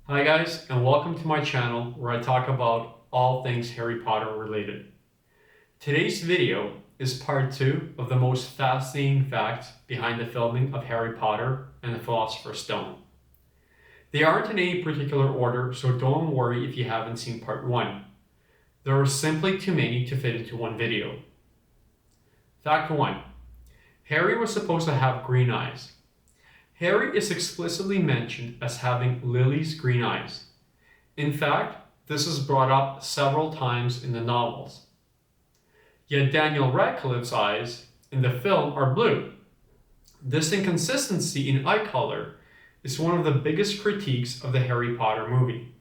Hi guys, and welcome to my channel where I talk about all things Harry Potter related. Today's video is part 2 of the most fascinating facts behind the filming of Harry Potter and the Philosopher's Stone. They aren't in any particular order, so don't worry if you haven't seen part 1. There are simply too many to fit into one video. Fact 1. Harry was supposed to have green eyes. Harry is explicitly mentioned as having Lily's green eyes. In fact, this is brought up several times in the novels. Yet Daniel Radcliffe's eyes in the film are blue. This inconsistency in eye color is one of the biggest critiques of the Harry Potter movie.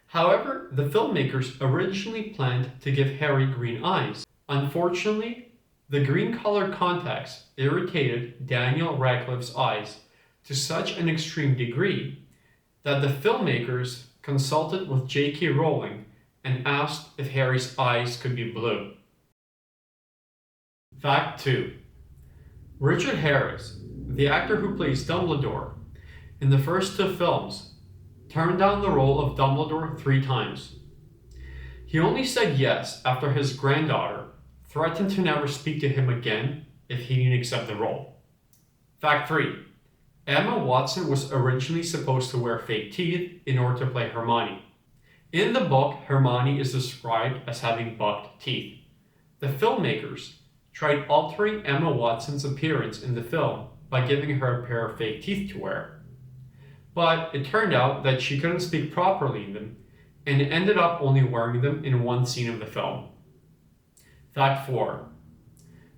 However, the filmmakers originally planned to give Harry green eyes. Unfortunately, the green color contacts irritated Daniel Radcliffe's eyes to such an extreme degree that the filmmakers consulted with J.K. Rowling and asked if Harry's eyes could be blue. Fact 2. Richard Harris, the actor who plays Dumbledore in the first 2 films, turned down the role of Dumbledore 3 times. He only said yes after his granddaughter threatened to never speak to him again if he didn't accept the role. Fact 3. Emma Watson was originally supposed to wear fake teeth in order to play Hermione. In the book, Hermione is described as having bucked teeth. The filmmakers tried altering Emma Watson's appearance in the film by giving her a pair of fake teeth to wear. But it turned out that she couldn't speak properly in them and ended up only wearing them in one scene of the film. Fact 4.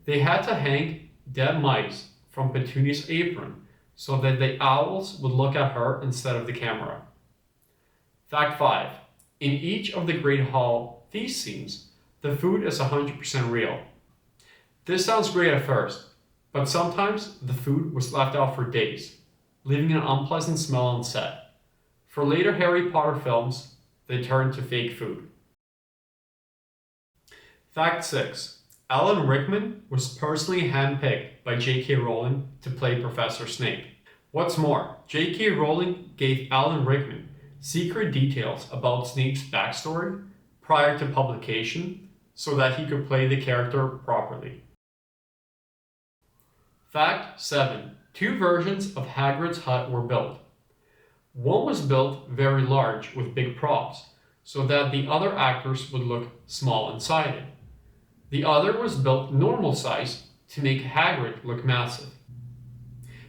They had to hang dead mice from Petunia's apron so that the owls would look at her instead of the camera. Fact 5. In each of the Great Hall feast scenes, the food is 100% real. This sounds great at first, but sometimes the food was left out for days, leaving an unpleasant smell on set. For later Harry Potter films, they turned to fake food. Fact 6. Alan Rickman was personally handpicked by J.K. Rowling to play Professor Snape. What's more, J.K. Rowling gave Alan Rickman secret details about Snape's backstory prior to publication so that he could play the character properly. Fact 7. 2 versions of Hagrid's hut were built. One was built very large with big props so that the other actors would look small inside it. The other was built normal size to make Hagrid look massive.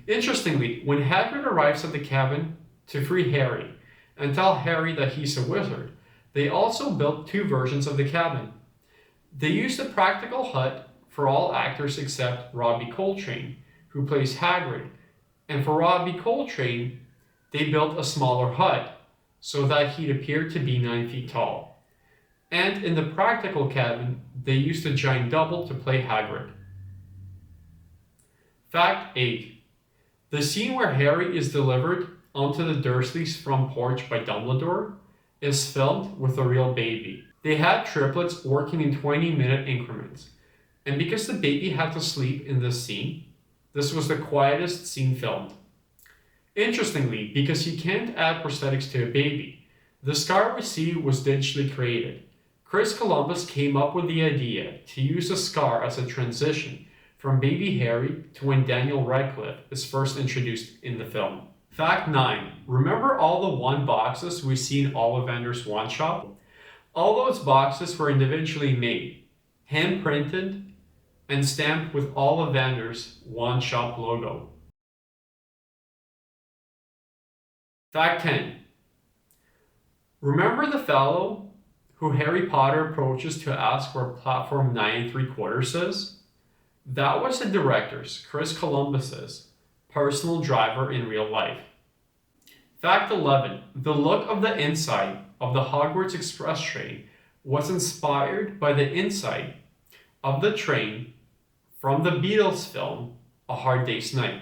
Interestingly, when Hagrid arrives at the cabin to free Harry and tell Harry that he's a wizard, they also built 2 versions of the cabin. They used a practical hut for all actors except Robbie Coltrane, who plays Hagrid, and for Robbie Coltrane, they built a smaller hut so that he'd appear to be 9 feet tall. And in the practical cabin, they used a giant double to play Hagrid. Fact 8. The scene where Harry is delivered onto the Dursleys' front porch by Dumbledore is filmed with a real baby. They had triplets working in 20-minute increments. And because the baby had to sleep in this scene, this was the quietest scene filmed. Interestingly, because you can't add prosthetics to a baby, the scar we see was digitally created. Chris Columbus came up with the idea to use a scar as a transition from baby Harry to when Daniel Radcliffe is first introduced in the film. Fact 9. Remember all the wand boxes we see in Ollivander's wand shop? All those boxes were individually made, hand-printed, and stamped with Ollivander's wand shop logo. Fact 10. Remember the fellow who Harry Potter approaches to ask where platform 9 3/4 is? That was the director's, Chris Columbus's, personal driver in real life. Fact 11. The look of the inside of the Hogwarts Express train was inspired by the inside of the train from the Beatles film A Hard Day's Night.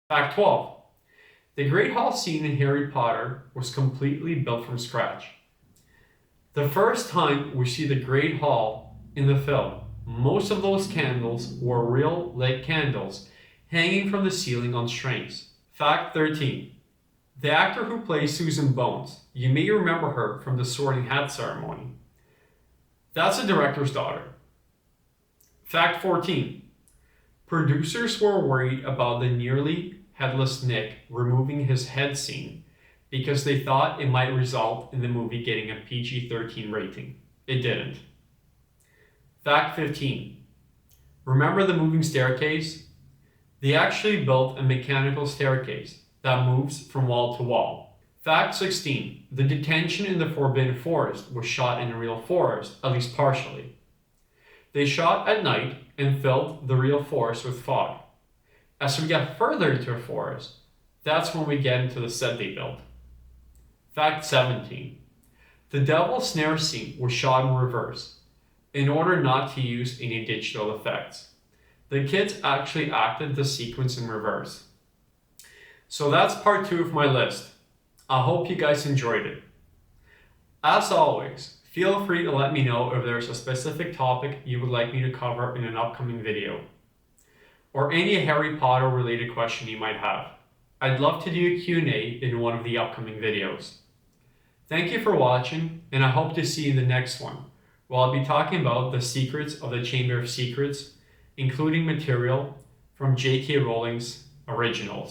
Fact 12. The Great Hall scene in Harry Potter was completely built from scratch. The first time we see the Great Hall in the film, most of those candles were real lit candles hanging from the ceiling on strings. Fact 13. The actor who plays Susan Bones, you may remember her from the Sorting Hat ceremony. That's a director's daughter. Fact 14. Producers were worried about the nearly headless Nick removing his head scene because they thought it might result in the movie getting a PG-13 rating. It didn't. Fact 15. Remember the moving staircase? They actually built a mechanical staircase that moves from wall to wall. Fact 16. The detention in the Forbidden Forest was shot in a real forest, at least partially. They shot at night and filled the real forest with fog. As we get further into a forest, that's when we get into the set they built. Fact 17. The Devil's Snare scene was shot in reverse, in order not to use any digital effects. The kids actually acted the sequence in reverse. So that's part 2 of my list. I hope you guys enjoyed it. As always, feel free to let me know if there's a specific topic you would like me to cover in an upcoming video, or any Harry Potter related question you might have. I'd love to do a Q&A in one of the upcoming videos. Thank you for watching, and I hope to see you in the next one, where I'll be talking about the secrets of the Chamber of Secrets, including material from J.K. Rowling's originals.